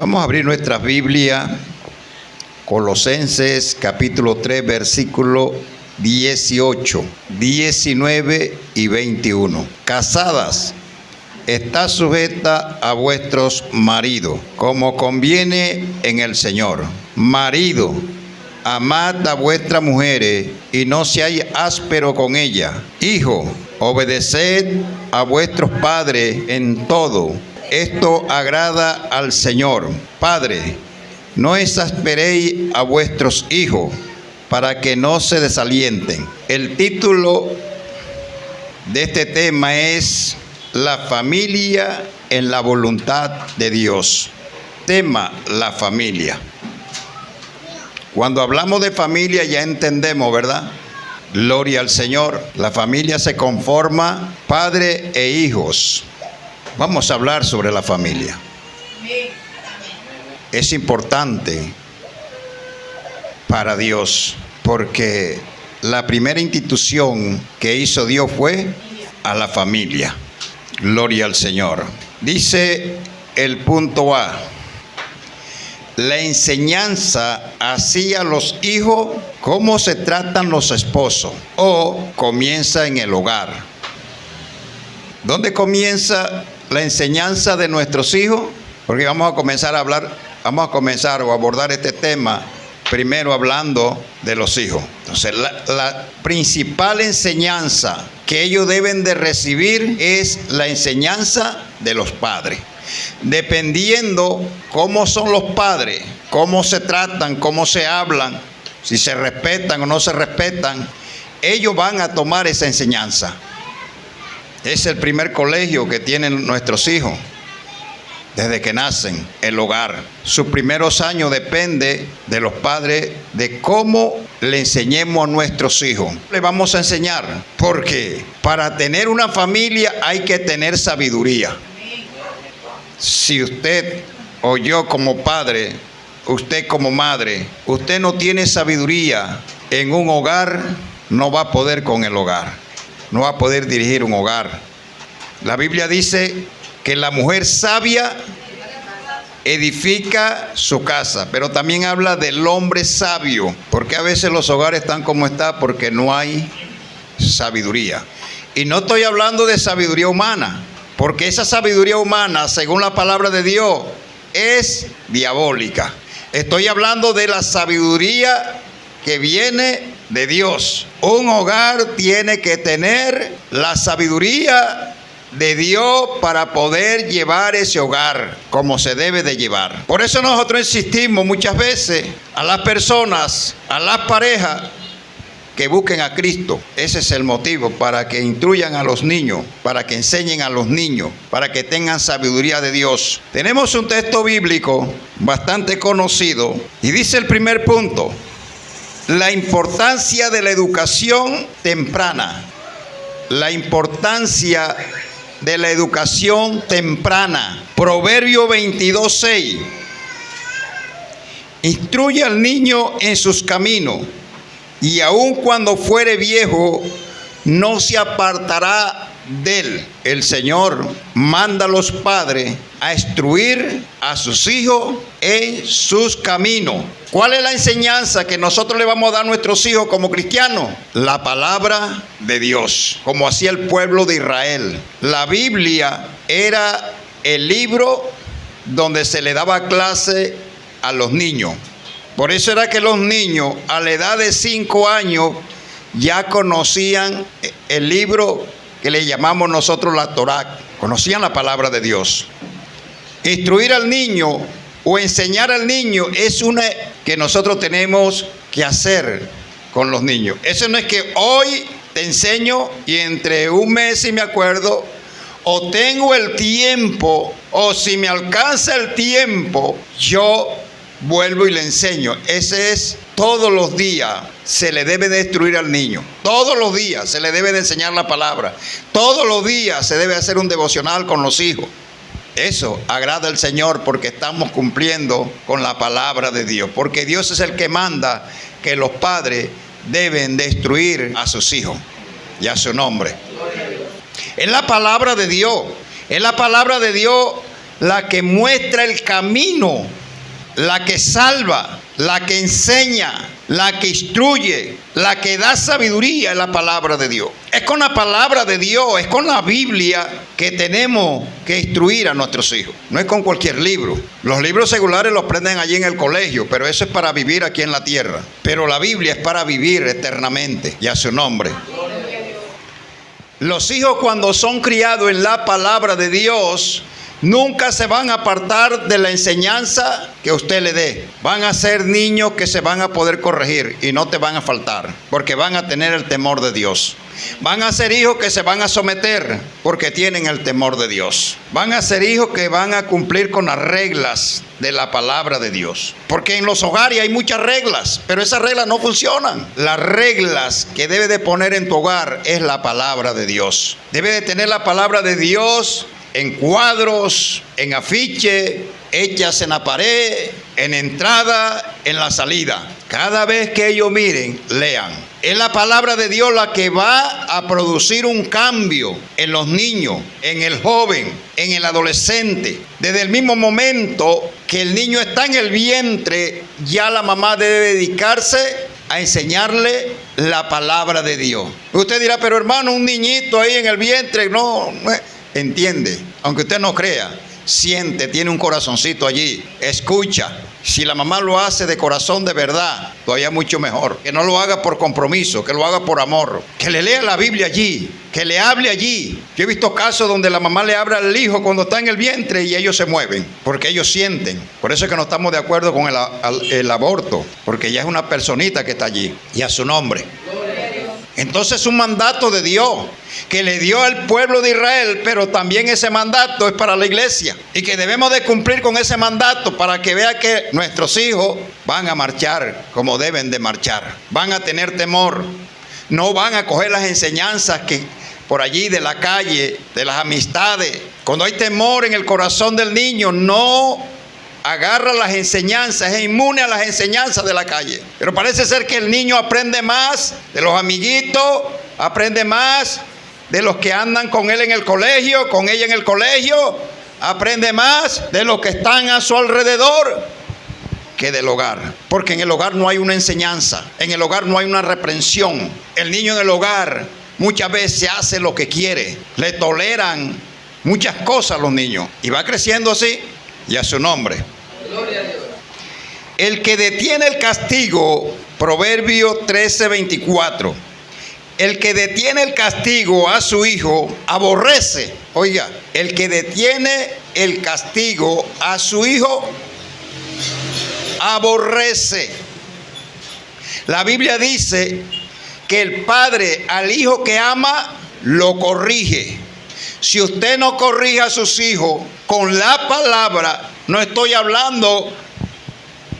Vamos a abrir nuestra Biblia, Colosenses capítulo 3, versículo 18, 19 y 21. Casadas, estad sujeta a vuestros maridos, como conviene en el Señor. Marido, amad a vuestras mujeres y no seáis áspero con ellas. Hijo, obedeced a vuestros padres en todo. Esto agrada al Señor. Padre, no exasperéis a vuestros hijos para que no se desalienten. El título de este tema es La familia en la voluntad de Dios. Tema: la familia. Cuando hablamos de familia ya entendemos, ¿verdad? Gloria al Señor. La familia se conforma padre e hijos. Vamos a hablar sobre la familia. Es importante para Dios porque la primera institución que hizo Dios fue a la familia. Gloria al Señor. Dice el punto A: la enseñanza hacia los hijos, cómo se tratan los esposos, o comienza en el hogar. ¿Dónde comienza la enseñanza de nuestros hijos? Porque vamos a comenzar o abordar este tema primero hablando de los hijos. Entonces, la principal enseñanza que ellos deben de recibir es la enseñanza de los padres. Dependiendo cómo son los padres, cómo se tratan, cómo se hablan, si se respetan o no se respetan, ellos van a tomar esa enseñanza. Es el primer colegio que tienen nuestros hijos desde que nacen, el hogar. Sus primeros años depende de los padres, de cómo le enseñemos a nuestros hijos. Le vamos a enseñar, porque para tener una familia hay que tener sabiduría. Si usted o yo como padre, usted como madre, usted no tiene sabiduría en un hogar, no va a poder con el hogar. No va a poder dirigir un hogar. La Biblia dice que la mujer sabia edifica su casa, pero también habla del hombre sabio, porque a veces los hogares están como están porque no hay sabiduría. Y no estoy hablando de sabiduría humana, porque esa sabiduría humana, según la palabra de Dios, es diabólica. Estoy hablando de la sabiduría que viene de Dios. Un hogar tiene que tener la sabiduría de Dios para poder llevar ese hogar como se debe de llevar. Por eso nosotros insistimos muchas veces a las personas, a las parejas, que busquen a Cristo. Ese es el motivo, para que instruyan a los niños, para que enseñen a los niños, para que tengan sabiduría de Dios. Tenemos un texto bíblico bastante conocido y dice el primer punto: la importancia de la educación temprana. La importancia de la educación temprana. Proverbio 22:6. Instruye al niño en sus caminos, y aun cuando fuere viejo, no se apartará de él. El Señor manda a los padres a instruir a sus hijos en sus caminos. ¿Cuál es la enseñanza que nosotros le vamos a dar a nuestros hijos como cristianos? La palabra de Dios, como hacía el pueblo de Israel. La Biblia era el libro donde se le daba clase a los niños. Por eso era que los niños a la edad de 5 años ya conocían el libro que le llamamos nosotros la Torá. Conocían la palabra de Dios. Instruir al niño o enseñar al niño es una que nosotros tenemos que hacer con los niños. Eso no es que hoy te enseño y entre un mes si me acuerdo, o tengo el tiempo, o si me alcanza el tiempo, yo vuelvo y le enseño. Ese es todos los días. Se le debe de instruir al niño. Todos los días se le debe de enseñar la palabra. Todos los días se debe hacer un devocional con los hijos. Eso agrada al Señor porque estamos cumpliendo con la palabra de Dios. Porque Dios es el que manda que los padres deben de instruir a sus hijos y a su nombre. Es la palabra de Dios. Es la palabra de Dios la que muestra el camino, la que salva, la que enseña, la que instruye, la que da sabiduría, es la palabra de Dios. Es con la palabra de Dios, es con la Biblia que tenemos que instruir a nuestros hijos. No es con cualquier libro. Los libros seculares los aprenden allí en el colegio, pero eso es para vivir aquí en la tierra. Pero la Biblia es para vivir eternamente, y a su nombre. Los hijos, cuando son criados en la palabra de Dios, nunca se van a apartar de la enseñanza que usted le dé. Van a ser niños que se van a poder corregir y no te van a faltar, porque van a tener el temor de Dios. Van a ser hijos que se van a someter porque tienen el temor de Dios. Van a ser hijos que van a cumplir con las reglas de la palabra de Dios. Porque en los hogares hay muchas reglas, pero esas reglas no funcionan. Las reglas que debe de poner en tu hogar es la palabra de Dios. Debe de tener la palabra de Dios en cuadros, en afiche, hechas en la pared, en entrada, en la salida. Cada vez que ellos miren, lean. Es la palabra de Dios la que va a producir un cambio en los niños, en el joven, en el adolescente. Desde el mismo momento que el niño está en el vientre, ya la mamá debe dedicarse a enseñarle la palabra de Dios. Usted dirá, pero hermano, un niñito ahí en el vientre, no entiende, aunque usted no crea, siente, tiene un corazoncito allí, escucha. Si la mamá lo hace de corazón de verdad, todavía mucho mejor. Que no lo haga por compromiso, que lo haga por amor. Que le lea la Biblia allí, que le hable allí. Yo he visto casos donde la mamá le habla al hijo cuando está en el vientre y ellos se mueven, porque ellos sienten. Por eso es que no estamos de acuerdo con el aborto, porque ya es una personita que está allí, y a su nombre. Entonces es un mandato de Dios que le dio al pueblo de Israel, pero también ese mandato es para la iglesia y que debemos de cumplir con ese mandato para que vea que nuestros hijos van a marchar como deben de marchar. Van a tener temor, no van a coger las enseñanzas que por allí de la calle, de las amistades. Cuando hay temor en el corazón del niño, no agarra las enseñanzas, es inmune a las enseñanzas de la calle. Pero parece ser que el niño aprende más de los amiguitos, aprende más de los que andan con él en el colegio, con ella en el colegio, aprende más de los que están a su alrededor que del hogar. Porque en el hogar no hay una enseñanza, en el hogar no hay una reprensión. El niño en el hogar muchas veces hace lo que quiere, le toleran muchas cosas a los niños y va creciendo así, y a su nombre. Gloria a Dios. El que detiene el castigo, Proverbio 13:24. El que detiene el castigo a su hijo, aborrece. Oiga, el que detiene el castigo a su hijo, aborrece. La Biblia dice que el padre al hijo que ama, lo corrige. Si usted no corrige a sus hijos con la palabra, no estoy hablando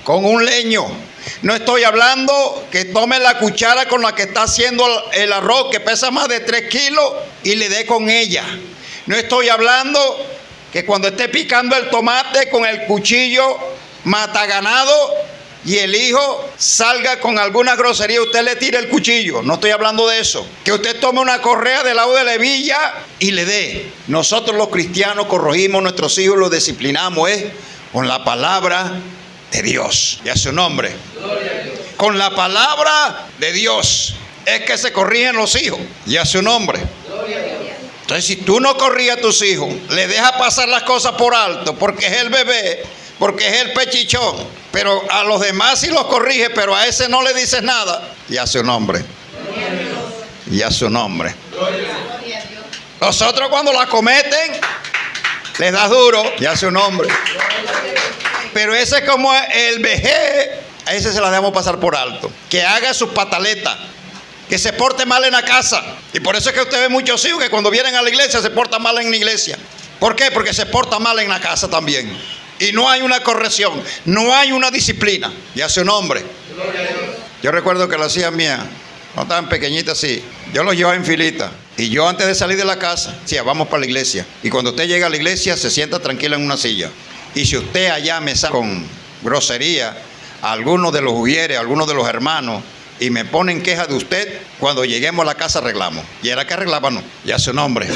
con un leño, no estoy hablando que tome la cuchara con la que está haciendo el arroz que pesa más de 3 kilos y le dé con ella. No estoy hablando que cuando esté picando el tomate con el cuchillo mata ganado y el hijo salga con alguna grosería, usted le tire el cuchillo. No estoy hablando de eso. Que usted tome una correa del lado de la hebilla y le dé. Nosotros los cristianos corregimos a nuestros hijos, los disciplinamos con la palabra de Dios. Y a su nombre. Con la palabra de Dios es que se corrigen los hijos. Y a su nombre. Entonces, si tú no corriges a tus hijos, le dejas pasar las cosas por alto, porque es el bebé, porque es el pechichón, pero a los demás sí los corrige, pero a ese no le dices nada. Y a su nombre. Y a su nombre. Nosotros cuando la cometen, les das duro. Y a su nombre. Pero ese es como el vejez, a ese se la dejamos pasar por alto. Que haga sus pataletas, que se porte mal en la casa. Y por eso es que usted ve muchos hijos que cuando vienen a la iglesia se portan mal en la iglesia. ¿Por qué? Porque se porta mal en la casa también. Y no hay una corrección, no hay una disciplina. Y a su nombre. Yo recuerdo que las hijas mías, no estaban pequeñitas así, yo los llevaba en filita. Y yo antes de salir de la casa, decía, vamos para la iglesia. Y cuando usted llega a la iglesia, se sienta tranquila en una silla. Y si usted allá me sale con grosería a algunos de los ujieres, a algunos de los hermanos, y me ponen queja de usted, cuando lleguemos a la casa arreglamos. Y era que arreglábamos. Y a su nombre.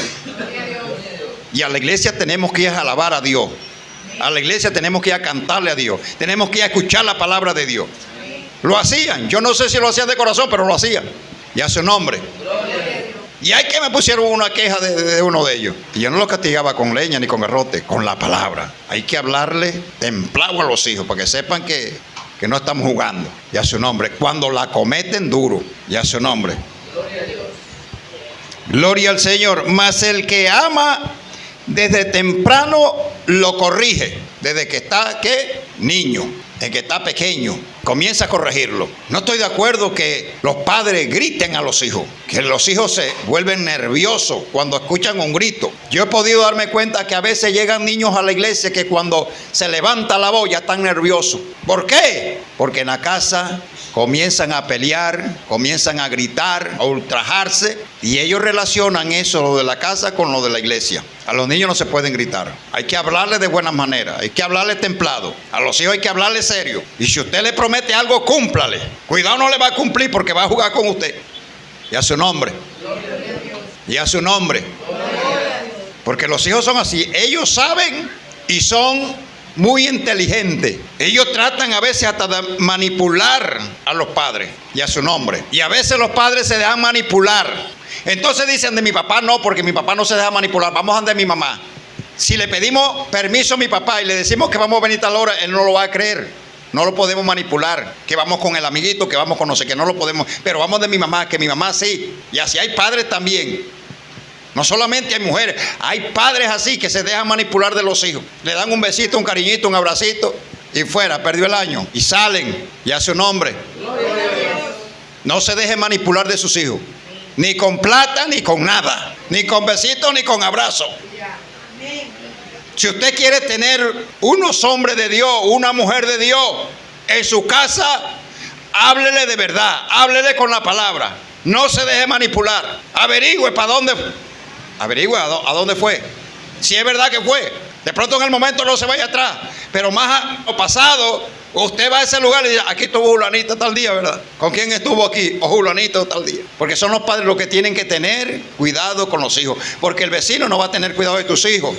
Y a la iglesia tenemos que ir a alabar a Dios. A la iglesia tenemos que ir a cantarle a Dios. Tenemos que ir a escuchar la palabra de Dios. Lo hacían. Yo no sé si lo hacían de corazón, pero lo hacían. Y a su nombre. Y hay que me pusieron una queja de uno de ellos. Y yo no lo castigaba con leña ni con garrote, con la palabra. Hay que hablarle templado a los hijos para que sepan que no estamos jugando. Y a su nombre. Cuando la cometen, duro. Y a su nombre. Gloria al Señor. Mas el que ama desde temprano lo corrige. Desde que está, ¿qué? Niño. Desde que está pequeño. Comienza a corregirlo. No estoy de acuerdo que los padres griten a los hijos. Que los hijos se vuelven nerviosos cuando escuchan un grito. Yo he podido darme cuenta que a veces llegan niños a la iglesia que cuando se levanta la voz ya están nerviosos. ¿Por qué? Porque en la casa comienzan a pelear, comienzan a gritar, a ultrajarse, y ellos relacionan eso, lo de la casa, con lo de la iglesia. A los niños no se pueden gritar. Hay que hablarles de buena manera, hay que hablarles templado. A los hijos hay que hablarles serio. Y si usted le promete algo, cúmplale. Cuidado, no le va a cumplir porque va a jugar con usted. Y a su nombre. Y a su nombre. Porque los hijos son así. Ellos saben y son muy inteligentes. Ellos tratan a veces hasta de manipular a los padres. Y a su nombre. Y a veces los padres se dejan manipular. Entonces dicen de mi papá no, porque mi papá no se deja manipular. Vamos a andar de mi mamá. Si le pedimos permiso a mi papá y le decimos que vamos a venir tal hora, él no lo va a creer. No lo podemos manipular. Que vamos con el amiguito, que vamos con no sé qué, no lo podemos. Pero vamos de mi mamá, que mi mamá sí. Y así hay padres también. No solamente hay mujeres, hay padres así que se dejan manipular de los hijos. Le dan un besito, un cariñito, un abracito y fuera, perdió el año. Y salen, y a su nombre. No se deje manipular de sus hijos. Ni con plata, ni con nada. Ni con besitos, ni con abrazos. Si usted quiere tener unos hombres de Dios, una mujer de Dios en su casa, háblele de verdad, háblele con la palabra. No se deje manipular. Averigüe para dónde. Averigüe a dónde fue. Si es verdad que fue. De pronto en el momento no se vaya atrás. Pero más pasado, usted va a ese lugar y dice, aquí estuvo Julanita tal día, ¿verdad? ¿Con quién estuvo aquí? O Julanito tal día. Porque son los padres los que tienen que tener cuidado con los hijos. Porque el vecino no va a tener cuidado de tus hijos,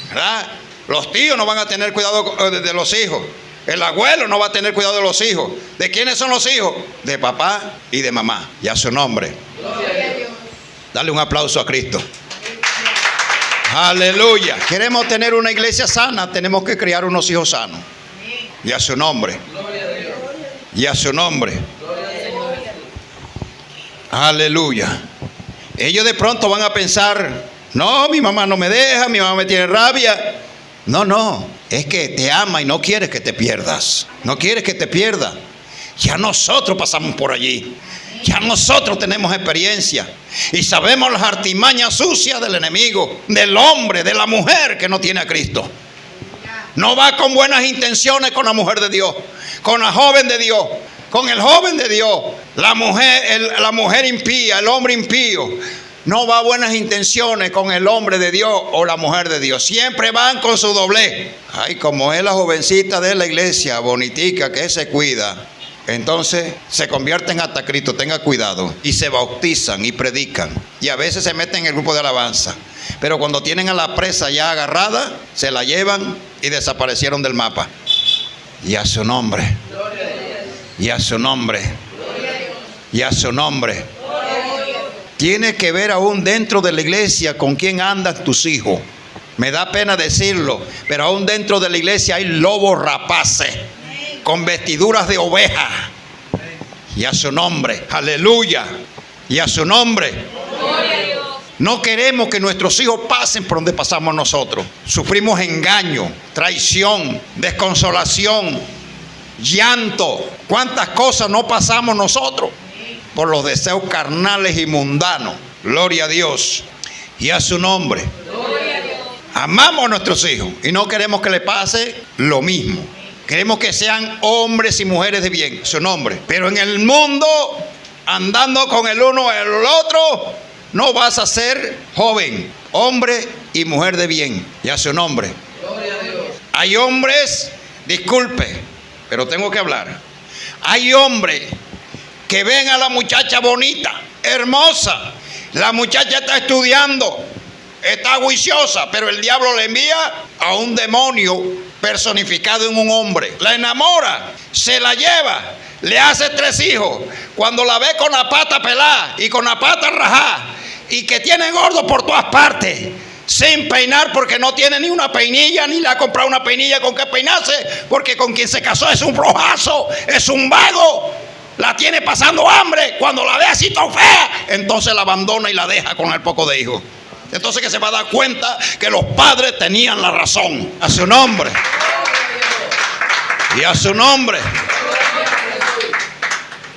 ¿verdad? Los tíos no van a tener cuidado de los hijos. El abuelo no va a tener cuidado de los hijos. ¿De quiénes son los hijos? De papá y de mamá. Y a su nombre. Dale un aplauso a Cristo. Aleluya. Queremos tener una iglesia sana, tenemos que criar unos hijos sanos. Y a su nombre. Y a su nombre. Aleluya. Ellos de pronto van a pensar, no, mi mamá no me deja, mi mamá me tiene rabia. No, es que te ama y no quieres que te pierdas. No quieres que te pierdas. Ya nosotros pasamos por allí. Ya nosotros tenemos experiencia y sabemos las artimañas sucias del enemigo, del hombre, de la mujer que no tiene a Cristo. No va con buenas intenciones con la mujer de Dios, con la joven de Dios, con el joven de Dios, la mujer impía, el hombre impío. No va a buenas intenciones con el hombre de Dios o la mujer de Dios. Siempre van con su doblez. Ay, como es la jovencita de la iglesia, bonitica, que se cuida. Entonces se convierten hasta Cristo, tenga cuidado. Y se bautizan y predican. Y a veces se meten en el grupo de alabanza. Pero cuando tienen a la presa ya agarrada, se la llevan y desaparecieron del mapa. Y a su nombre. Y a su nombre. Y a su nombre. Tienes que ver aún dentro de la iglesia con quién andan tus hijos. Me da pena decirlo, pero aún dentro de la iglesia hay lobos rapaces con vestiduras de oveja. Y a su nombre, aleluya. Y a su nombre. No queremos que nuestros hijos pasen por donde pasamos nosotros. Sufrimos engaño, traición, desconsolación, llanto. ¿Cuántas cosas no pasamos nosotros? Por los deseos carnales y mundanos. Gloria a Dios. Y a su nombre. Amamos a nuestros hijos y no queremos que le pase lo mismo. Queremos que sean hombres y mujeres de bien, su nombre. Pero en el mundo, andando con el uno y el otro, no vas a ser joven, hombre y mujer de bien. Y a su nombre. Hay hombres, disculpe, pero tengo que hablar. Hay hombres que ven a la muchacha bonita, hermosa. La muchacha está estudiando, está juiciosa, pero el diablo le envía a un demonio personificado en un hombre. La enamora, se la lleva, le hace 3 hijos. Cuando la ve con la pata pelada y con la pata rajada y que tiene gordo por todas partes, sin peinar porque no tiene ni una peinilla, ni le ha comprado una peinilla con que peinarse, porque con quien se casó es un brojazo, es un vago, la tiene pasando hambre. Cuando la ve así tan fea, entonces la abandona y la deja con el poco de hijos. Entonces que se va a dar cuenta que los padres tenían la razón. A su nombre. Y a su nombre.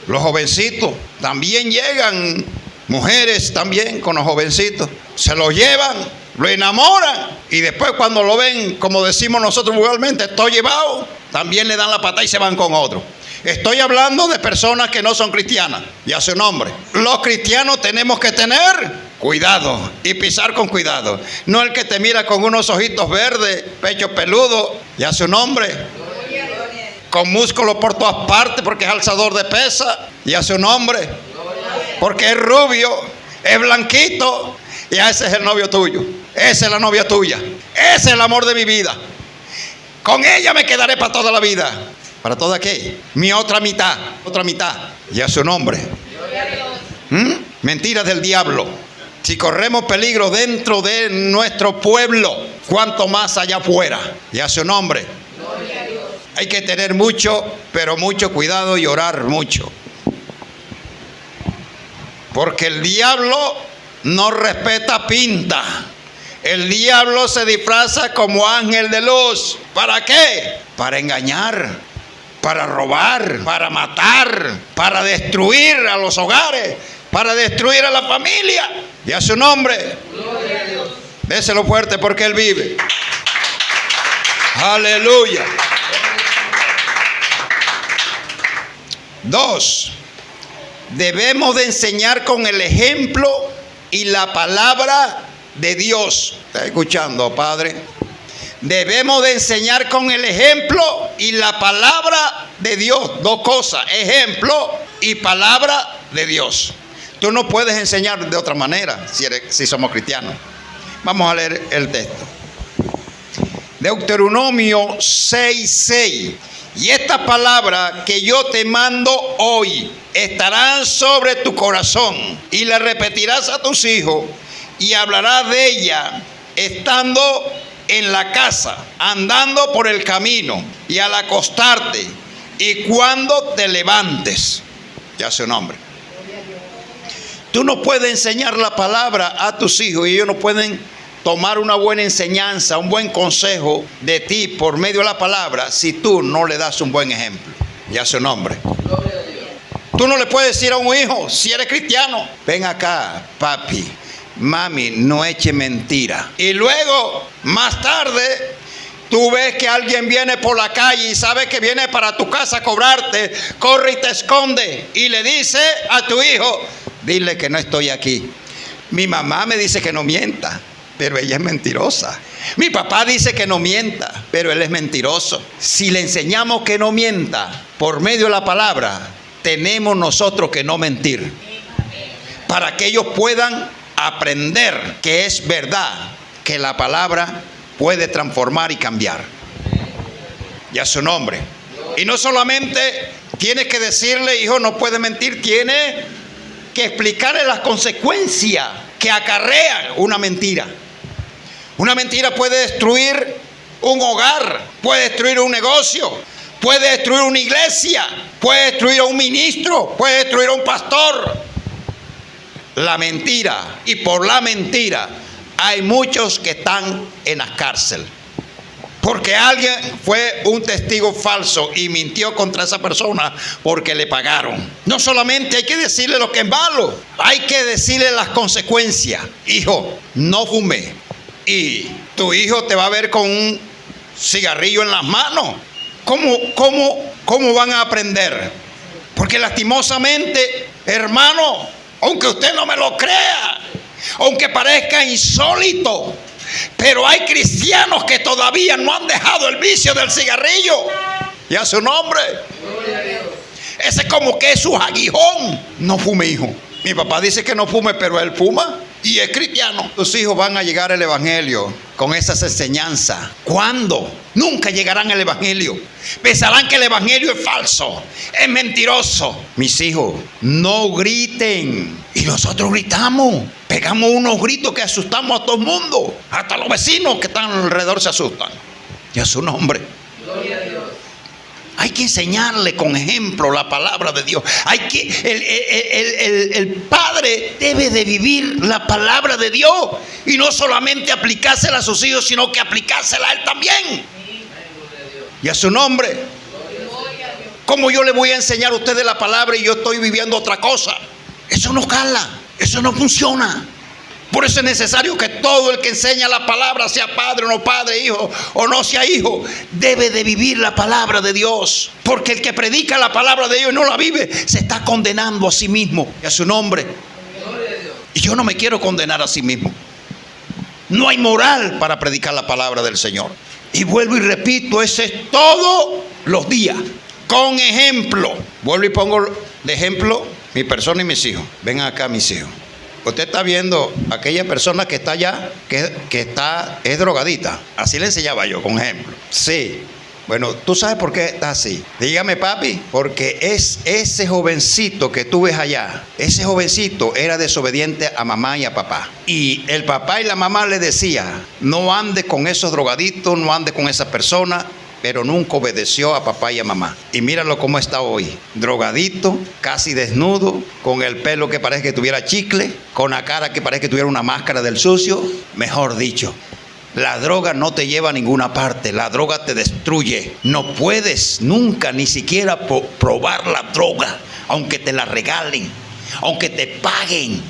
Los jovencitos también llegan, mujeres también con los jovencitos, se los llevan, lo enamoran y después cuando lo ven, como decimos nosotros vulgarmente, estoy llevado, también le dan la patada y se van con otro. Estoy hablando de personas que no son cristianas, y a su nombre. Los cristianos tenemos que tener cuidado y pisar con cuidado. No el que te mira con unos ojitos verdes, pecho peludo, y a su nombre, con músculos por todas partes porque es alzador de pesa, y a su nombre, porque es rubio, es blanquito, y ese es el novio tuyo, esa es la novia tuya, ese es el amor de mi vida. Con ella me quedaré para toda la vida. ¿Para toda qué? Mi otra mitad, y a su nombre. Mentiras del diablo. Si corremos peligro dentro de nuestro pueblo, cuanto más allá afuera, y a su nombre. Hay que tener mucho, pero mucho cuidado y orar mucho. Porque el diablo no respeta pinta. El diablo se disfraza como ángel de luz. ¿Para qué? Para engañar, para robar, para matar, para destruir a los hogares, para destruir a la familia. Y a su nombre. Gloria a Dios. Déselo fuerte porque Él vive. Aleluya. 2. Debemos de enseñar con el ejemplo y la palabra de Dios. ¿Está escuchando, Padre? Debemos de enseñar con el ejemplo y la palabra de Dios. 2 cosas, ejemplo y palabra de Dios. Tú no puedes enseñar de otra manera si somos cristianos. Vamos a leer el texto. Deuteronomio 6:6. Y esta palabra que yo te mando hoy estarán sobre tu corazón, y la repetirás a tus hijos, y hablarás de ella estando en la casa, andando por el camino, y al acostarte, y cuando te levantes. Ya su nombre. Tú no puedes enseñar la palabra a tus hijos y ellos no pueden tomar una buena enseñanza, un buen consejo de ti por medio de la palabra si tú no le das un buen ejemplo. Ya su nombre. Tú no le puedes decir a un hijo, si eres cristiano, ven acá, papi, mami, no eche mentira. Y luego, más tarde, tú ves que alguien viene por la calle y sabes que viene para tu casa a cobrarte, corre y te esconde y le dice a tu hijo, dile que no estoy aquí. Mi mamá me dice que no mienta, pero ella es mentirosa. Mi papá dice que no mienta, pero él es mentiroso. Si le enseñamos que no mienta por medio de la palabra, tenemos nosotros que no mentir, para que ellos puedan aprender que es verdad, que la palabra puede transformar y cambiar. Y a su nombre. Y no solamente tienes que decirle, hijo, no puede mentir, tiene que explicarle las consecuencias que acarrea una mentira. Una mentira puede destruir un hogar, puede destruir un negocio, puede destruir una iglesia, puede destruir a un ministro, puede destruir a un pastor. La mentira, y por la mentira hay muchos que están en la cárcel. Porque alguien fue un testigo falso y mintió contra esa persona porque le pagaron. No solamente hay que decirle lo que es malo, hay que decirle las consecuencias. Hijo, no fume. Y tu hijo te va a ver con un cigarrillo en las manos. ¿Cómo van a aprender? Porque lastimosamente, hermano, aunque usted no me lo crea, aunque parezca insólito, pero hay cristianos que todavía no han dejado el vicio del cigarrillo. Y a su nombre. Ese como que es su aguijón. No fume, hijo. Mi papá dice que no fume, pero él fuma. y es cristiano. Tus hijos van a llegar al evangelio con esas enseñanzas. ¿Cuándo? Nunca llegarán al evangelio. Pensarán que el evangelio es falso, es mentiroso. Mis hijos, no griten. Y nosotros gritamos, pegamos unos gritos que asustamos a todo el mundo. Hasta los vecinos que están alrededor se asustan. Y a su nombre. Gloria a Dios. Hay que enseñarle con ejemplo la palabra de Dios. El padre debe de vivir la palabra de Dios y no solamente aplicársela a sus hijos, sino que aplicársela a él también. Y a su nombre. ¿Cómo yo le voy a enseñar a ustedes la palabra y yo estoy viviendo otra cosa? Eso no cala, eso no funciona. Por eso es necesario que todo el que enseña la palabra, sea padre o no padre, hijo o no sea hijo, debe de vivir la palabra de Dios. Porque el que predica la palabra de Dios y no la vive, se está condenando a sí mismo y a su nombre. Y yo no me quiero condenar a sí mismo. No hay moral para predicar la palabra del Señor. Y vuelvo y repito, ese es todos los días. Con ejemplo. Vuelvo y pongo de ejemplo mi persona y mis hijos. Ven acá, mis hijos. Usted está viendo aquella persona que está allá, es drogadita. Así le enseñaba yo, con ejemplo. Sí. Bueno, ¿tú sabes por qué está así? Dígame, papi, porque es ese jovencito que tú ves allá. Ese jovencito era desobediente a mamá y a papá. Y el papá y la mamá le decían, no ande con esos drogaditos, no ande con esa persona. Pero nunca obedeció a papá y a mamá. Y míralo cómo está hoy. Drogadito, casi desnudo, con el pelo que parece que tuviera chicle, con la cara que parece que tuviera una máscara del sucio. Mejor dicho, la droga no te lleva a ninguna parte. La droga te destruye. No puedes nunca ni siquiera probar la droga, aunque te la regalen, aunque te paguen,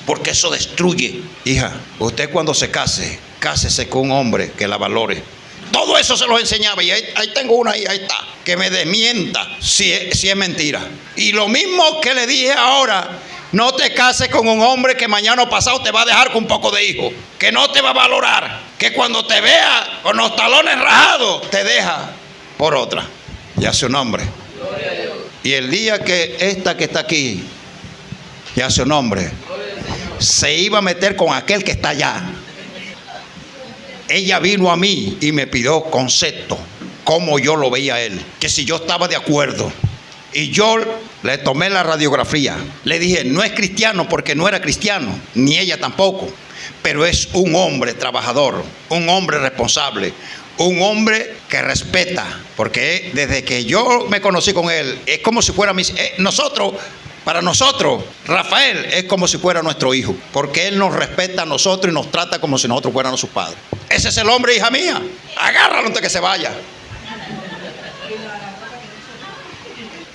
porque eso destruye. Hija, usted cuando se case, cásese con un hombre que la valore. Todo eso se los enseñaba y ahí tengo una ahí está, que me desmienta si es mentira. Y lo mismo que le dije ahora, no te cases con un hombre que mañana o pasado te va a dejar con un poco de hijo, que no te va a valorar, que cuando te vea con los talones rajados te deja por otra. Ya su nombre. Y el día que esta que está aquí, ya su nombre, se iba a meter con aquel que está allá. Ella vino a mí y me pidió concepto, cómo yo lo veía a él, que si yo estaba de acuerdo. Y yo le tomé la radiografía, le dije, no es cristiano porque no era cristiano, ni ella tampoco, pero es un hombre trabajador, un hombre responsable, un hombre que respeta, porque desde que yo me conocí con él, es como si fuera para nosotros, Rafael es como si fuera nuestro hijo, porque él nos respeta a nosotros y nos trata como si nosotros fuéramos sus padres. Ese es el hombre, hija mía. Agárralo antes que se vaya.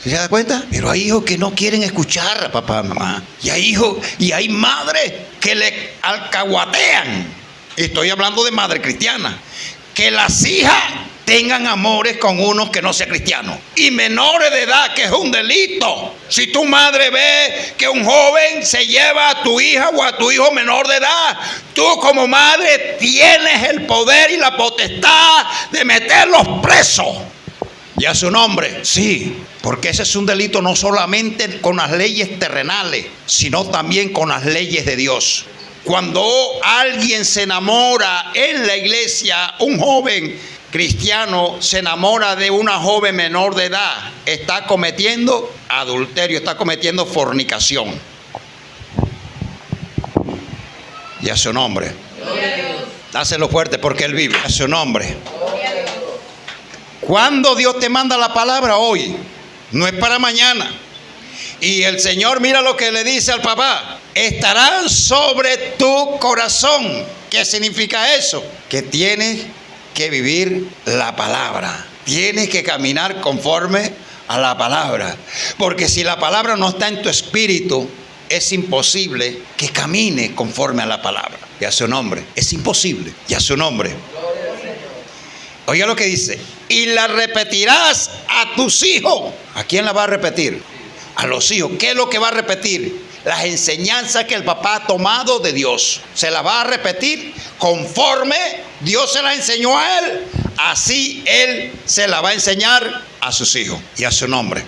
¿Se da cuenta? Pero hay hijos que no quieren escuchar a papá, mamá. Y hay hijos y hay madres que le alcahuatean. Estoy hablando de madre cristiana. Que las hijas tengan amores con unos que no sean cristianos. Y menores de edad, que es un delito. Si tu madre ve que un joven se lleva a tu hija o a tu hijo menor de edad, tú como madre tienes el poder y la potestad de meterlos presos. Y a su nombre, sí, porque ese es un delito no solamente con las leyes terrenales, sino también con las leyes de Dios. Cuando alguien se enamora en la iglesia, un joven cristiano se enamora de una joven menor de edad, está cometiendo adulterio, está cometiendo fornicación. Y a su nombre. Dáselo fuerte porque él vive. A su nombre. Cuando Dios te manda la palabra hoy, no es para mañana. Y el Señor, mira lo que le dice al papá: estarán sobre tu corazón. ¿Qué significa eso? Que tienes que vivir la palabra. Tienes que caminar conforme a la palabra. Porque si la palabra no está en tu espíritu, es imposible que camine conforme a la palabra. Y a su nombre. Es imposible. Y a su nombre. Oiga lo que dice: y la repetirás a tus hijos. ¿A quién la va a repetir? A los hijos. ¿Qué es lo que va a repetir? Las enseñanzas que el papá ha tomado de Dios. Se las va a repetir conforme Dios se las enseñó a él. Así él se la va a enseñar a sus hijos y a su nombre.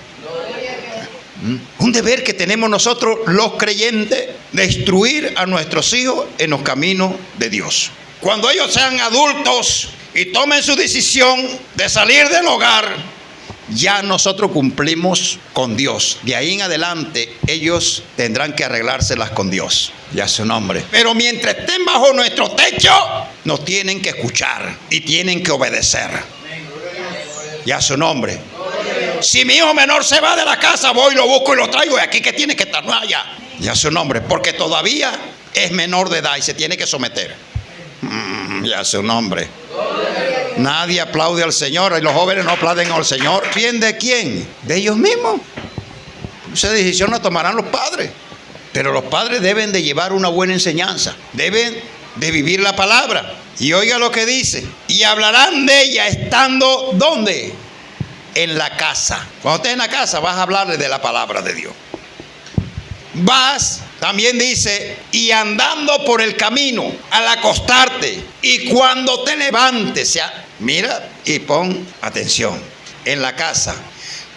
Un deber que tenemos nosotros los creyentes de instruir a nuestros hijos en los caminos de Dios. Cuando ellos sean adultos y tomen su decisión de salir del hogar, ya nosotros cumplimos con Dios. De ahí en adelante ellos tendrán que arreglárselas con Dios. Ya su nombre. Pero mientras estén bajo nuestro techo, nos tienen que escuchar y tienen que obedecer. Ya su nombre. Si mi hijo menor se va de la casa, voy, lo busco y lo traigo. Y aquí que tiene que estar allá. Ya su nombre. Porque todavía es menor de edad y se tiene que someter. Ya su nombre. Nadie aplaude al Señor y los jóvenes no aplauden al Señor. ¿Bien de quién? De ellos mismos. Esa decisión la tomarán los padres. Pero los padres deben de llevar una buena enseñanza. Deben de vivir la palabra. Y oiga lo que dice. Y hablarán de ella estando ¿dónde? En la casa. Cuando estés en la casa vas a hablarle de la palabra de Dios. Vas, también dice, y andando por el camino, al acostarte, y cuando te levantes, mira y pon atención, en la casa,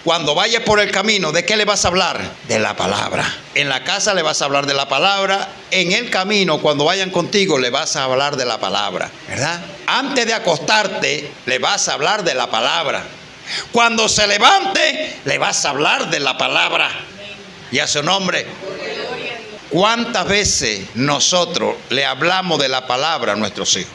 cuando vayas por el camino, ¿de qué le vas a hablar? De la palabra. En la casa le vas a hablar de la palabra, en el camino, cuando vayan contigo, le vas a hablar de la palabra, ¿verdad? Antes de acostarte, le vas a hablar de la palabra. Cuando se levante, le vas a hablar de la palabra. Y a su nombre. ¿Cuántas veces nosotros le hablamos de la palabra a nuestros hijos?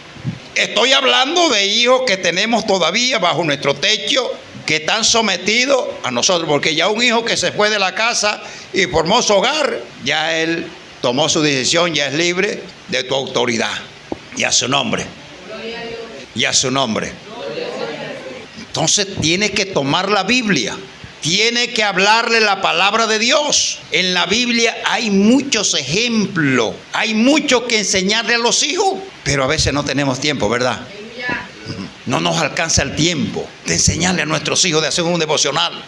Estoy hablando de hijos que tenemos todavía bajo nuestro techo, que están sometidos a nosotros, porque ya un hijo que se fue de la casa y formó su hogar, ya él tomó su decisión, ya es libre de tu autoridad. Y a su nombre. Y a su nombre. Entonces tiene que tomar la Biblia. Tiene que hablarle la palabra de Dios. En la Biblia hay muchos ejemplos. Hay mucho que enseñarle a los hijos. Pero a veces no tenemos tiempo, ¿verdad? No nos alcanza el tiempo de enseñarle a nuestros hijos de hacer un devocional.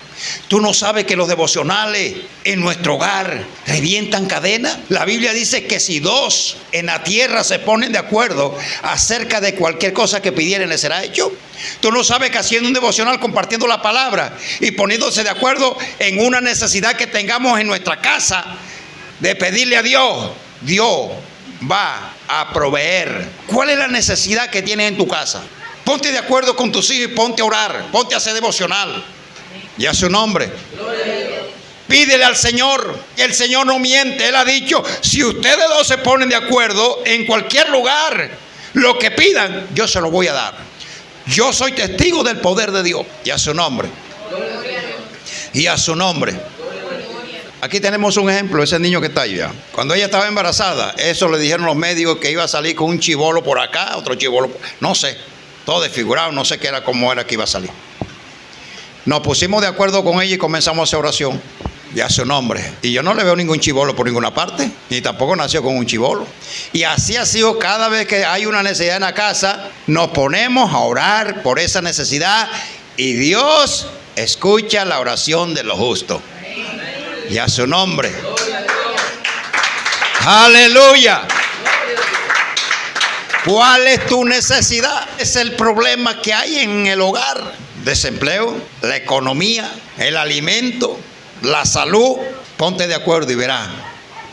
¿Tú no sabes que los devocionales en nuestro hogar revientan cadenas? La Biblia dice que si dos en la tierra se ponen de acuerdo acerca de cualquier cosa que pidieren, les será hecho. ¿Tú no sabes que haciendo un devocional, compartiendo la palabra y poniéndose de acuerdo en una necesidad que tengamos en nuestra casa, de pedirle a Dios, Dios va a proveer? ¿Cuál es la necesidad que tienes en tu casa? Ponte de acuerdo con tus hijos y ponte a orar, ponte a hacer devocional. Y a su nombre. Pídele al Señor. El Señor no miente. Él ha dicho, si ustedes dos se ponen de acuerdo en cualquier lugar, lo que pidan, yo se lo voy a dar. Yo soy testigo del poder de Dios. Y a su nombre. Y a su nombre. Aquí tenemos un ejemplo, ese niño que está allá. Cuando ella estaba embarazada, eso le dijeron los médicos que iba a salir con un chibolo por acá, otro chibolo, no sé, todo desfigurado, no sé qué era, cómo era que iba a salir. Nos pusimos de acuerdo con ella y comenzamos a hacer oración. Y a su nombre. Y yo no le veo ningún chibolo por ninguna parte, ni tampoco nació con un chibolo. Y así ha sido cada vez que hay una necesidad en la casa, nos ponemos a orar por esa necesidad y Dios escucha la oración de los justos. Y a su nombre. Aleluya. ¿Cuál es tu necesidad? Es el problema que hay en el hogar. Desempleo, la economía, el alimento, la salud. Ponte de acuerdo y verás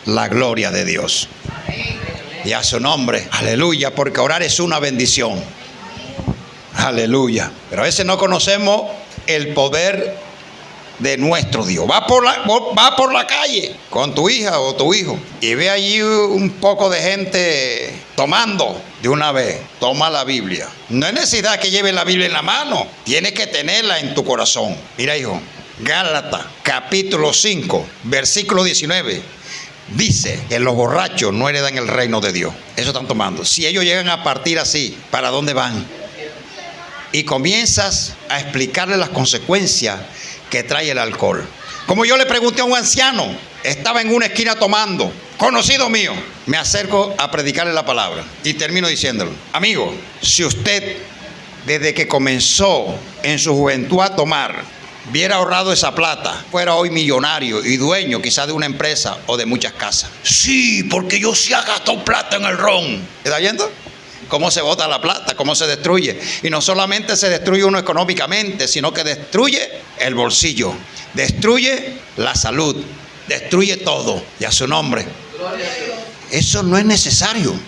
la gloria de Dios. Y a su nombre. Aleluya, porque orar es una bendición. Aleluya. Pero a veces no conocemos el poder de nuestro Dios. Va por la calle con tu hija o tu hijo y ve allí un poco de gente tomando. De una vez, toma la Biblia. No es necesidad que lleves la Biblia en la mano, tienes que tenerla en tu corazón. Mira, hijo, Gálatas capítulo 5 versículo 19 dice que los borrachos no heredan el reino de Dios. Eso están tomando. Si ellos llegan a partir así, ¿para dónde van? Y comienzas a explicarle las consecuencias que trae el alcohol. Como yo le pregunté a un anciano, estaba en una esquina tomando, conocido mío, me acerco a predicarle la palabra y termino diciéndole, amigo, si usted desde que comenzó en su juventud a tomar hubiera ahorrado esa plata, fuera hoy millonario y dueño quizás de una empresa o de muchas casas. Sí, porque yo sí he gastado plata en el ron. ¿Está viendo? Cómo se bota la plata, cómo se destruye. Y no solamente se destruye uno económicamente, sino que destruye el bolsillo, destruye la salud, destruye todo. Y a su nombre. Eso no es necesario.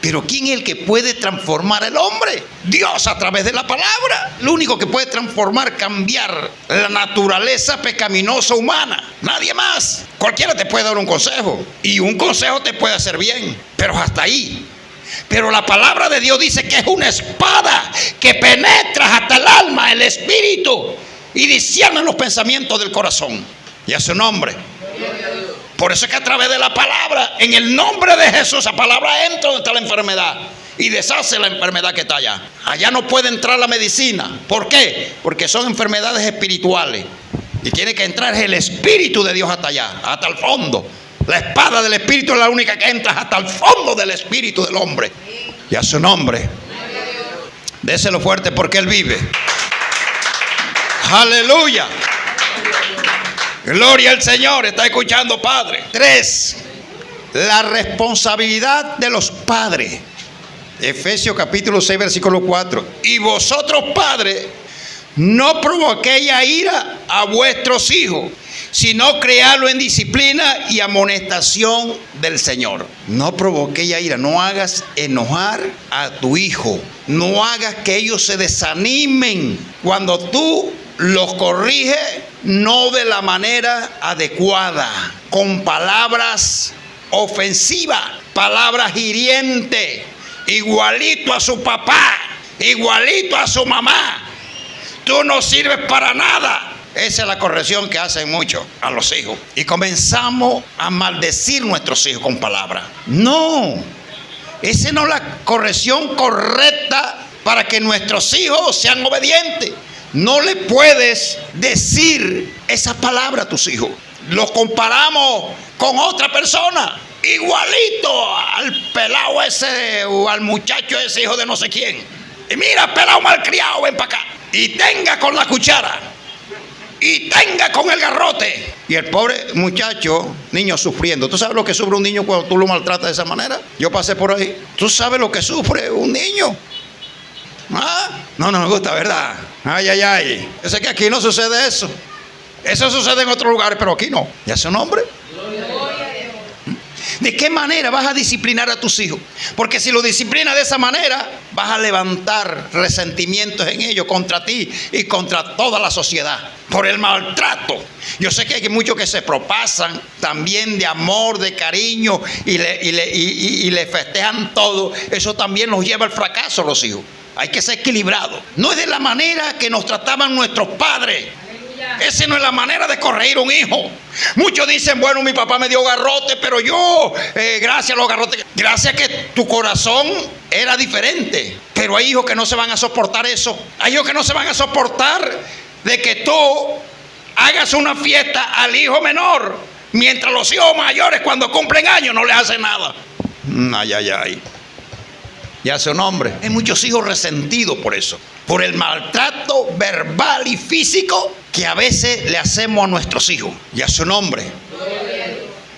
Pero ¿quién es el que puede transformar al hombre? Dios, a través de la palabra. Lo único que puede transformar, cambiar la naturaleza pecaminosa humana. Nadie más. Cualquiera te puede dar un consejo. Y un consejo te puede hacer bien. Pero hasta ahí. Pero la palabra de Dios dice que es una espada que penetra hasta el alma, el espíritu, y discierne los pensamientos del corazón. Y a su nombre. Por eso es que a través de la palabra, en el nombre de Jesús, la palabra entra donde está la enfermedad y deshace la enfermedad que está allá. Allá no puede entrar la medicina. ¿Por qué? Porque son enfermedades espirituales. Y tiene que entrar el Espíritu de Dios hasta allá, hasta el fondo. La espada del Espíritu es la única que entra hasta el fondo del espíritu del hombre. Y a su nombre. Déselo fuerte porque Él vive. Aleluya. Gloria al Señor. Está escuchando, Padre. 3. La responsabilidad de los padres. Efesios capítulo 6 versículo 4. Y vosotros, padres, no provoquéis a ira a vuestros hijos, sino criadlo en disciplina y amonestación del Señor. No provoquéis a ira. No hagas enojar a tu hijo. No hagas que ellos se desanimen cuando tú los corriges, no de la manera adecuada, con palabras ofensivas, palabras hirientes, igualito a su papá, igualito a su mamá. Tú no sirves para nada. Esa es la corrección que hacen muchos a los hijos. Y comenzamos a maldecir a nuestros hijos con palabras. No, esa no es la corrección correcta para que nuestros hijos sean obedientes. No le puedes decir esa palabra a tus hijos. Los comparamos con otra persona, igualito al pelado ese o al muchacho ese, hijo de no sé quién. Y mira, pelado malcriado, ven para acá. Y tenga con la cuchara. Y tenga con el garrote. Y el pobre muchacho, niño sufriendo. ¿Tú sabes lo que sufre un niño cuando tú lo maltratas de esa manera? Yo pasé por ahí. ¿Tú sabes lo que sufre un niño? ¿Ah? No me gusta, ¿verdad? Ay, ay, ay. Yo sé que aquí no sucede eso. Eso sucede en otros lugares, pero aquí no. ¿Ya es un hombre? ¿De qué manera vas a disciplinar a tus hijos? Porque si lo disciplinas de esa manera, vas a levantar resentimientos en ellos contra ti y contra toda la sociedad por el maltrato. Yo sé que hay muchos que se propasan también de amor, de cariño y le festejan todo. Eso también los lleva al fracaso, los hijos. Hay que ser equilibrado. No es de la manera que nos trataban nuestros padres. Esa no es la manera de corregir a un hijo. Muchos dicen, bueno, mi papá me dio garrote, pero yo, gracias a los garrotes, gracias a que tu corazón era diferente. Pero hay hijos que no se van a soportar eso. Hay hijos que no se van a soportar de que tú hagas una fiesta al hijo menor, mientras los hijos mayores cuando cumplen años no les hacen nada. Ay, ay, ay. Ya su nombre. Hay muchos hijos resentidos por eso, por el maltrato verbal y físico que a veces le hacemos a nuestros hijos. Ya su nombre.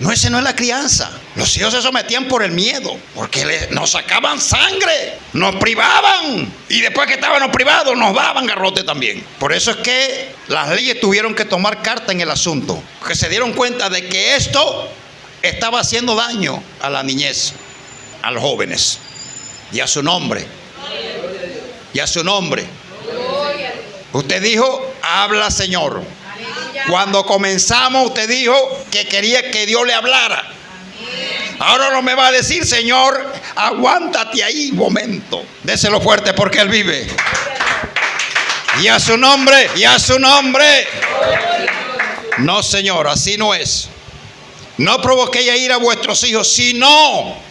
No, ese no es la crianza. Los hijos se sometían por el miedo, porque nos sacaban sangre, nos privaban, y después que estábamos privados nos daban garrote también. Por eso es que las leyes tuvieron que tomar carta en el asunto, porque se dieron cuenta de que esto estaba haciendo daño a la niñez, a los jóvenes. Y a su nombre. Y a su nombre. Usted dijo, habla, Señor. Cuando comenzamos, usted dijo que quería que Dios le hablara. Ahora no me va a decir, Señor, aguántate ahí un momento. Déselo fuerte porque Él vive. Y a su nombre, y a su nombre. No, Señor, así no es. No provoquéis a ir a vuestros hijos, sino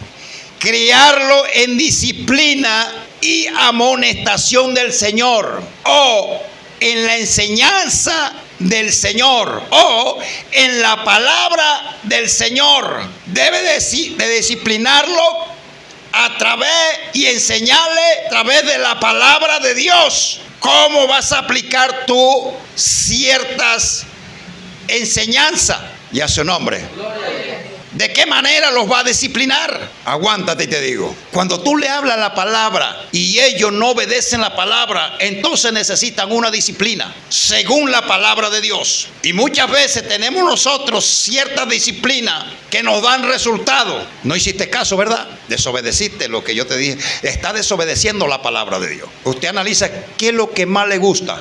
criarlo en disciplina y amonestación del Señor, o en la enseñanza del Señor, o en la palabra del Señor. Debe de disciplinarlo a través y enseñarle a través de la palabra de Dios. ¿Cómo vas a aplicar tú ciertas enseñanzas? Y a su nombre. ¿De qué manera los va a disciplinar? Aguántate y te digo. Cuando tú le hablas la palabra y ellos no obedecen la palabra, entonces necesitan una disciplina según la palabra de Dios. Y muchas veces tenemos nosotros cierta disciplina que nos dan resultados. No hiciste caso, ¿verdad? Desobedeciste lo que yo te dije. Está desobedeciendo la palabra de Dios. Usted analiza qué es lo que más le gusta.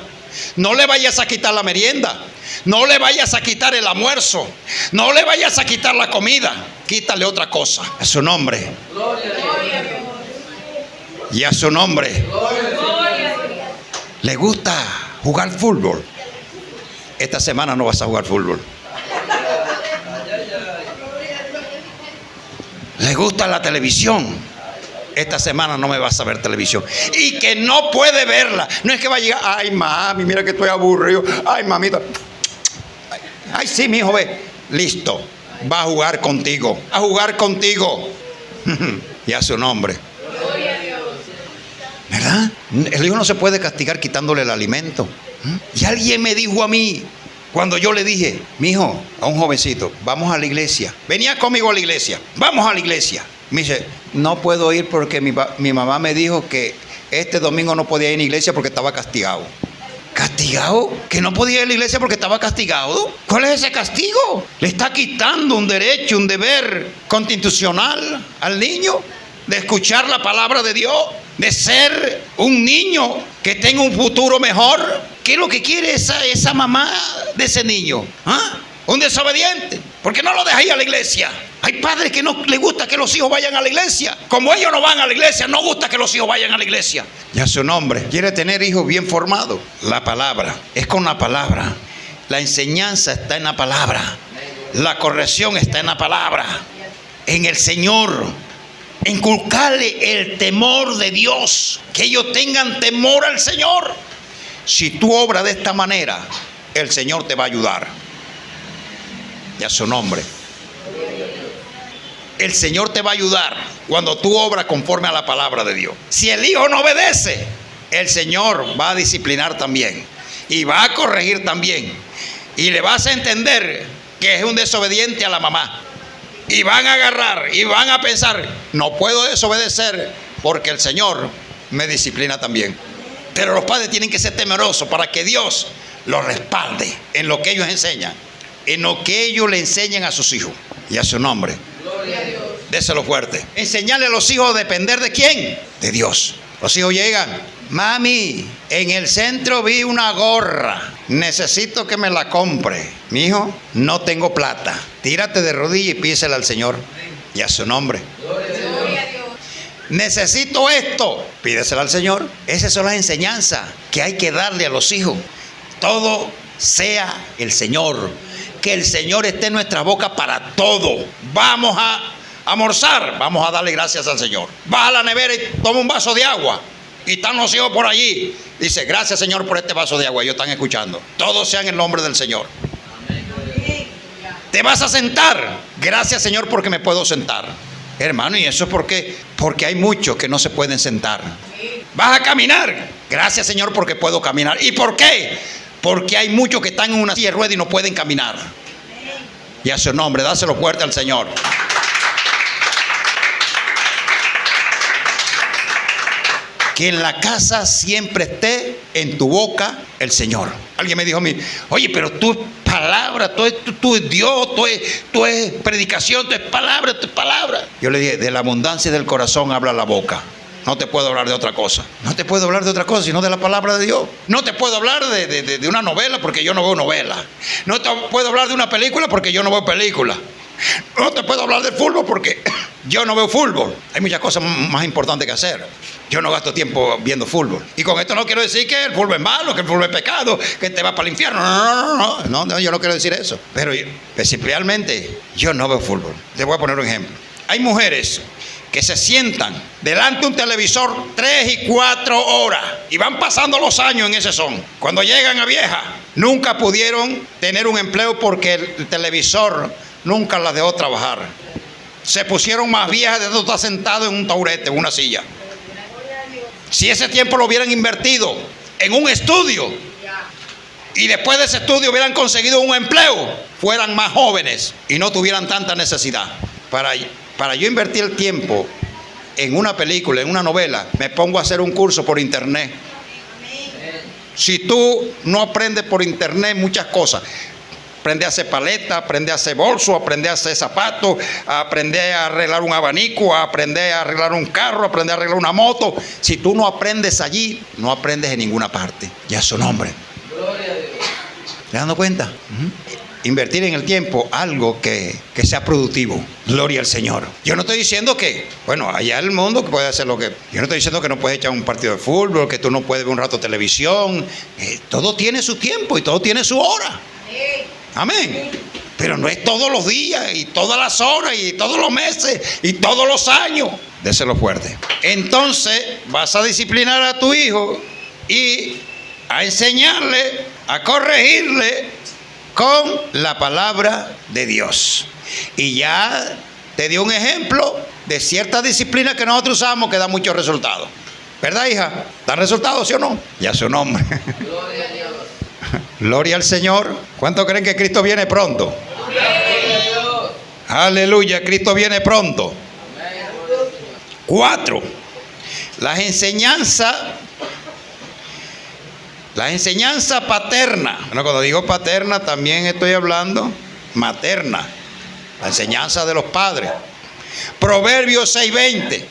No le vayas a quitar la merienda. No le vayas a quitar el almuerzo. No le vayas a quitar la comida. Quítale otra cosa. A su nombre. Y a su nombre. ¿Le gusta jugar fútbol? Esta semana no vas a jugar fútbol. ¿Le gusta la televisión? Esta semana no me vas a ver televisión. Y que no puede verla. No es que va a llegar, ay mami, mira que estoy aburrido. Ay mamita. Ay sí, mi hijo, ve. Listo. Va a jugar contigo. A jugar contigo. Y a su nombre. ¿Verdad? El hijo no se puede castigar quitándole el alimento. Y alguien me dijo a mí, cuando yo le dije, mi hijo, a un jovencito, vamos a la iglesia. Venía conmigo a la iglesia. Vamos a la iglesia. Me dice, no puedo ir porque mi mamá me dijo que este domingo no podía ir a la iglesia porque estaba castigado. ¿Castigado? ¿Que no podía ir a la iglesia porque estaba castigado? ¿Cuál es ese castigo? Le está quitando un derecho, un deber constitucional al niño de escuchar la palabra de Dios, de ser un niño que tenga un futuro mejor. ¿Qué es lo que quiere esa mamá de ese niño? ¿Ah? Un desobediente. ¿Por qué no lo deja ir a la iglesia? Hay padres que no les gusta que los hijos vayan a la iglesia. Como ellos no van a la iglesia, no gusta que los hijos vayan a la iglesia. Ya su nombre. Quiere tener hijos bien formados. La palabra. Es con la palabra. La enseñanza está en la palabra. La corrección está en la palabra. En el Señor. Inculcarle el temor de Dios. Que ellos tengan temor al Señor. Si tú obras de esta manera, el Señor te va a ayudar. Y a su nombre. El Señor te va a ayudar cuando tú obras conforme a la palabra de Dios. Si el hijo no obedece, el Señor va a disciplinar también. Y va a corregir también. Y le vas a entender que es un desobediente a la mamá. Y van a agarrar y van a pensar, no puedo desobedecer porque el Señor me disciplina también. Pero los padres tienen que ser temerosos para que Dios los respalde en lo que ellos enseñan. En lo que ellos le enseñan a sus hijos. Y a su nombre. Gloria a Dios. Déselo fuerte. Enseñarle a los hijos a depender de ¿quién? De Dios. Los hijos llegan. Mami, en el centro vi una gorra. Necesito que me la compre. Mi hijo, no tengo plata. Tírate de rodillas y pídesela al Señor. Y a su nombre. Gloria a Dios. Necesito esto. Pídesela al Señor. Esas son las enseñanzas que hay que darle a los hijos. Todo sea el Señor. Que el Señor esté en nuestra boca para todo. Vamos a almorzar, vamos a darle gracias al Señor. Vas a la nevera y toma un vaso de agua. Y están los hijos por allí. Dice, gracias Señor por este vaso de agua. Ellos están escuchando. Todos sean en el nombre del Señor. Amén. Te vas a sentar. Gracias Señor porque me puedo sentar. Hermano, y eso es porque hay muchos que no se pueden sentar. Vas a caminar. Gracias Señor porque puedo caminar. ¿Y por qué? Porque hay muchos que están en una silla de ruedas y no pueden caminar. Y a su nombre, dáselo fuerte al Señor. Que en la casa siempre esté en tu boca el Señor. Alguien me dijo a mí, oye, pero tu palabra, tú es Dios, tú es predicación, tú es palabra, tú es palabra. Yo le dije, de la abundancia del corazón habla la boca. No te puedo hablar de otra cosa. No te puedo hablar de otra cosa, sino de la palabra de Dios. No te puedo hablar de una novela porque yo no veo novela. No te puedo hablar de una película porque yo no veo película. No te puedo hablar del fútbol porque yo no veo fútbol. Hay muchas cosas más importantes que hacer. Yo no gasto tiempo viendo fútbol. Y con esto no quiero decir que el fútbol es malo, que el fútbol es pecado, que te va para el infierno. No, yo no quiero decir eso. Pero principalmente, yo no veo fútbol. Te voy a poner un ejemplo. Hay mujeres que se sientan delante de un televisor 3 y 4 horas y van pasando los años en ese son. Cuando llegan a vieja, nunca pudieron tener un empleo porque el televisor nunca las dejó trabajar. Se pusieron más viejas de estar sentado en un taburete, en una silla. Si ese tiempo lo hubieran invertido en un estudio y después de ese estudio hubieran conseguido un empleo, fueran más jóvenes y no tuvieran tanta necesidad. para yo invertir el tiempo en una película, en una novela, me pongo a hacer un curso por internet. Si tú no aprendes por internet muchas cosas, aprende a hacer paleta, aprende a hacer bolso, aprende a hacer zapatos, aprende a arreglar un abanico, aprende a arreglar un carro, aprende a arreglar una moto. Si tú no aprendes allí, no aprendes en ninguna parte. Ya es su nombre. Gloria a Dios. ¿Te dando cuenta? Invertir en el tiempo algo que sea productivo. Gloria al Señor. Yo no estoy diciendo que, bueno, allá en el mundo que puede hacer lo que... Yo no estoy diciendo que no puedes echar un partido de fútbol, que tú no puedes ver un rato de televisión. Todo tiene su tiempo y todo tiene su hora. Amén. Pero no es todos los días y todas las horas y todos los meses y todos los años. Déselo fuerte. Entonces vas a disciplinar a tu hijo y a enseñarle, a corregirle con la palabra de Dios. Y ya te dio un ejemplo de cierta disciplina que nosotros usamos que da muchos resultados. ¿Verdad, hija? ¿Dan resultados, sí o no? Ya su nombre. Gloria a Dios. Gloria al Señor. ¿Cuántos creen que Cristo viene pronto? Gloria a Dios. Aleluya, Cristo viene pronto. 4. Las enseñanzas paterna. Bueno, cuando digo paterna también estoy hablando materna. La enseñanza de los padres. Proverbios 6:20.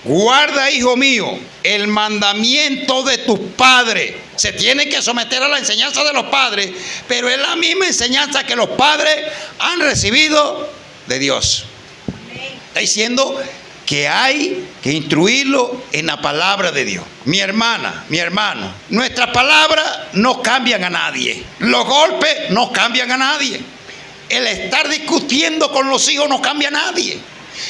Guarda, hijo mío, el mandamiento de tus padres. Se tiene que someter a la enseñanza de los padres, pero es la misma enseñanza que los padres han recibido de Dios. Está diciendo que hay que instruirlo en la palabra de Dios. Mi hermana, mi hermano, nuestras palabras no cambian a nadie. Los golpes no cambian a nadie. El estar discutiendo con los hijos no cambia a nadie.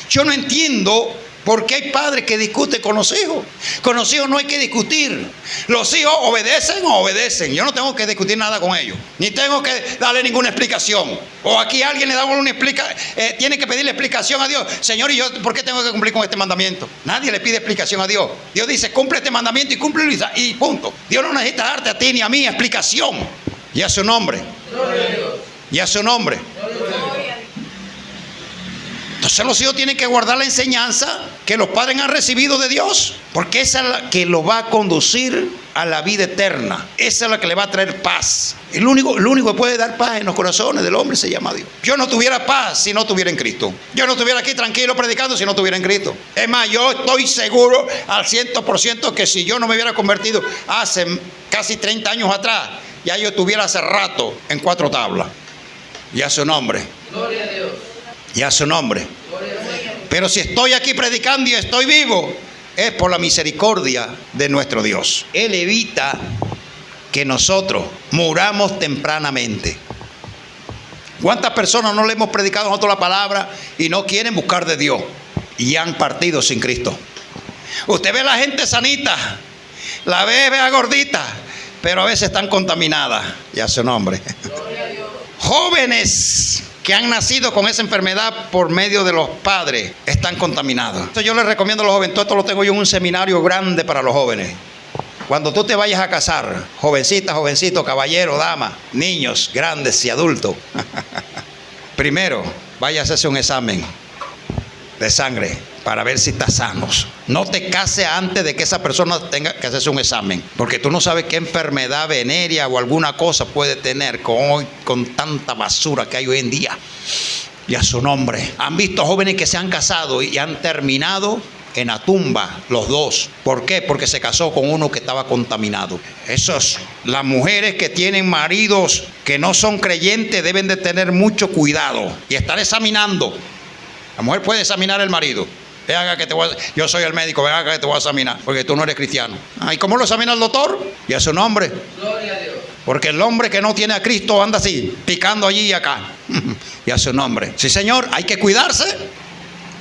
Yo no entiendo por qué hay padres que discuten con los hijos. Con los hijos no hay que discutir. Los hijos obedecen o obedecen. Yo no tengo que discutir nada con ellos, ni tengo que darle ninguna explicación. O aquí alguien le da una explicación, tiene que pedirle explicación a Dios. Señor, ¿y yo por qué tengo que cumplir con este mandamiento? Nadie le pide explicación a Dios. Dios dice, cumple este mandamiento y cúmplelo y punto. Dios no necesita darte a ti ni a mí explicación. Y a su nombre. Y a su nombre. Entonces los hijos tienen que guardar la enseñanza que los padres han recibido de Dios, porque esa es la que los va a conducir a la vida eterna. Esa es la que le va a traer paz. El único que puede dar paz en los corazones del hombre se llama Dios. Yo no tuviera paz si no estuviera en Cristo. Yo no estuviera aquí tranquilo predicando si no estuviera en Cristo. Es más, yo estoy seguro al 100% que si yo no me hubiera convertido hace casi 30 años atrás, ya yo estuviera hace rato en 4 tablas. Y a su nombre. Gloria a Dios. Y a su nombre. Pero si estoy aquí predicando y estoy vivo, es por la misericordia de nuestro Dios. Él evita que nosotros muramos tempranamente. ¿Cuántas personas no le hemos predicado a nosotros la palabra y no quieren buscar de Dios y han partido sin Cristo? Usted ve a la gente sanita, la ve gordita, pero a veces están contaminadas. Y a su nombre. Jóvenes que han nacido con esa enfermedad por medio de los padres están contaminados. Entonces yo les recomiendo a los jóvenes, todo esto lo tengo yo en un seminario grande para los jóvenes. Cuando tú te vayas a casar, jovencita, jovencito, caballero, dama, niños, grandes y adultos, primero vaya a hacerse un examen de sangre para ver si estás sanos. No te cases antes de que esa persona tenga que hacerse un examen, porque tú no sabes qué enfermedad venérea o alguna cosa puede tener con tanta basura que hay hoy en día. Y a su nombre. Han visto jóvenes que se han casado y han terminado en la tumba los dos. ¿Por qué? Porque se casó con uno que estaba contaminado. Las mujeres que tienen maridos que no son creyentes deben de tener mucho cuidado y estar examinando. La mujer puede examinar al marido. Yo soy el médico, ven acá que te voy a examinar, porque tú no eres cristiano. ¿Y cómo lo examina el doctor? Y a su nombre. Gloria a Dios. Porque el hombre que no tiene a Cristo anda así, picando allí y acá. Y a su nombre. Sí, señor, hay que cuidarse.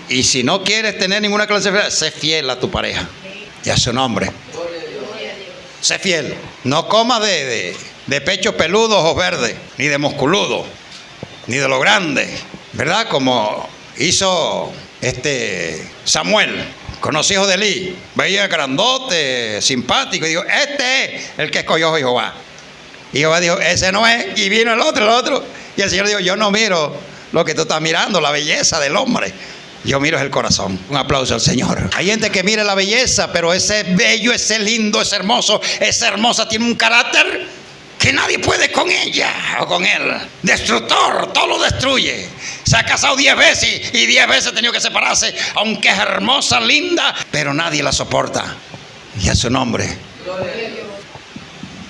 Y si no quieres tener ninguna clase de enfermedad, sé fiel a tu pareja. Y a su nombre. Gloria a Dios. Sé fiel. No comas de pechos peludos o verdes, ni de musculudo, ni de lo grande. ¿Verdad? Como hizo Samuel con los hijos de Elí. Veía grandote, simpático, y dijo, este es el que escogió Jehová. Y Jehová dijo, ese no es. Y vino el otro. Y el Señor dijo, yo no miro Lo que tú estás mirando, la belleza del hombre. Yo miro es el corazón. Un aplauso al Señor. Hay gente que mira la belleza, pero ese bello, ese lindo, ese hermoso, esa hermosa tiene un carácter que nadie puede con ella o con él. Destructor, todo lo destruye. Se ha casado 10 veces y 10 veces ha tenido que separarse, aunque es hermosa, linda, pero nadie la soporta. Y a su nombre.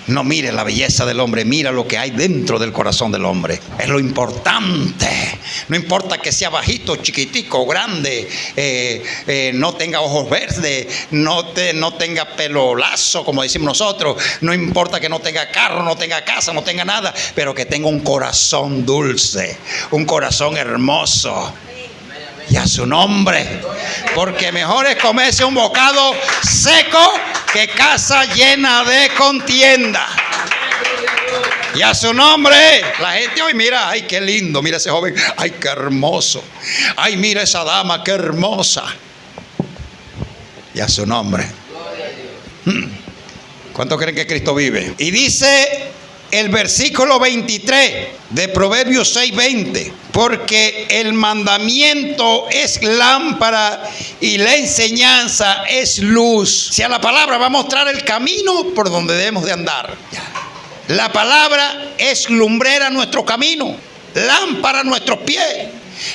No mire la belleza del hombre, mira lo que hay dentro del corazón del hombre. Es lo importante. No importa que sea bajito, chiquitico, grande, no tenga ojos verdes, no tenga pelo lazo, como decimos nosotros. No importa que no tenga carro, no tenga casa, no tenga nada, pero que tenga un corazón dulce, un corazón hermoso. Y a su nombre, porque mejor es comerse un bocado seco que casa llena de contienda. Y a su nombre, la gente hoy mira, ay, qué lindo, mira ese joven, ay, qué hermoso, ay, mira esa dama, qué hermosa. Y a su nombre. ¿Cuántos creen que Cristo vive? Y dice el versículo 23 de Proverbios 6:20, porque el mandamiento es lámpara y la enseñanza es luz. O sea, la palabra va a mostrar el camino por donde debemos de andar. La palabra es lumbrera a nuestro camino, lámpara a nuestros pies.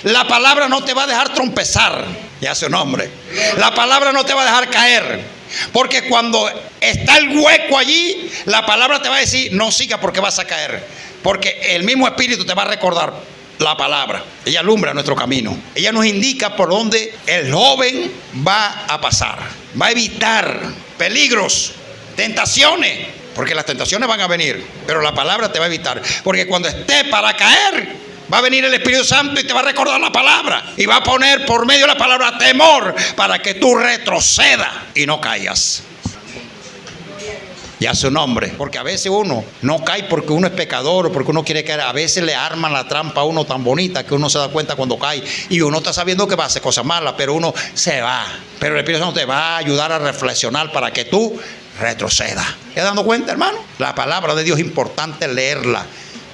La palabra no te va a dejar trompezar. Ya su nombre. La palabra no te va a dejar caer. Porque cuando está el hueco allí, la palabra te va a decir, no siga porque vas a caer. Porque el mismo Espíritu te va a recordar la palabra. Ella alumbra nuestro camino. Ella nos indica por dónde el joven va a pasar. Va a evitar peligros, tentaciones. Porque las tentaciones van a venir, pero la palabra te va a evitar. Porque cuando esté para caer, va a venir el Espíritu Santo y te va a recordar la palabra. Y va a poner por medio de la palabra temor para que tú retrocedas y no caigas. Y a su nombre. Porque a veces uno no cae porque uno es pecador o porque uno quiere caer. A veces le arman la trampa a uno tan bonita que uno se da cuenta cuando cae. Y uno está sabiendo que va a hacer cosas malas, pero uno se va. Pero el Espíritu Santo te va a ayudar a reflexionar para que tú retrocedas. ¿Te has dado cuenta, hermano? La palabra de Dios es importante leerla.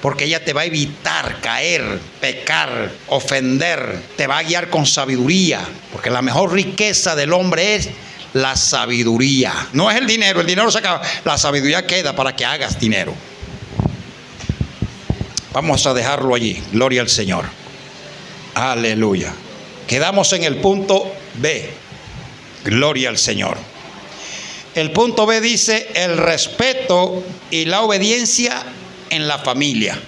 Porque ella te va a evitar caer, pecar, ofender. Te va a guiar con sabiduría. Porque la mejor riqueza del hombre es la sabiduría. No es el dinero se acaba. La sabiduría queda para que hagas dinero. Vamos a dejarlo allí. Gloria al Señor. Aleluya. Quedamos en el punto B. Gloria al Señor. El punto B dice el respeto y la obediencia en la familia.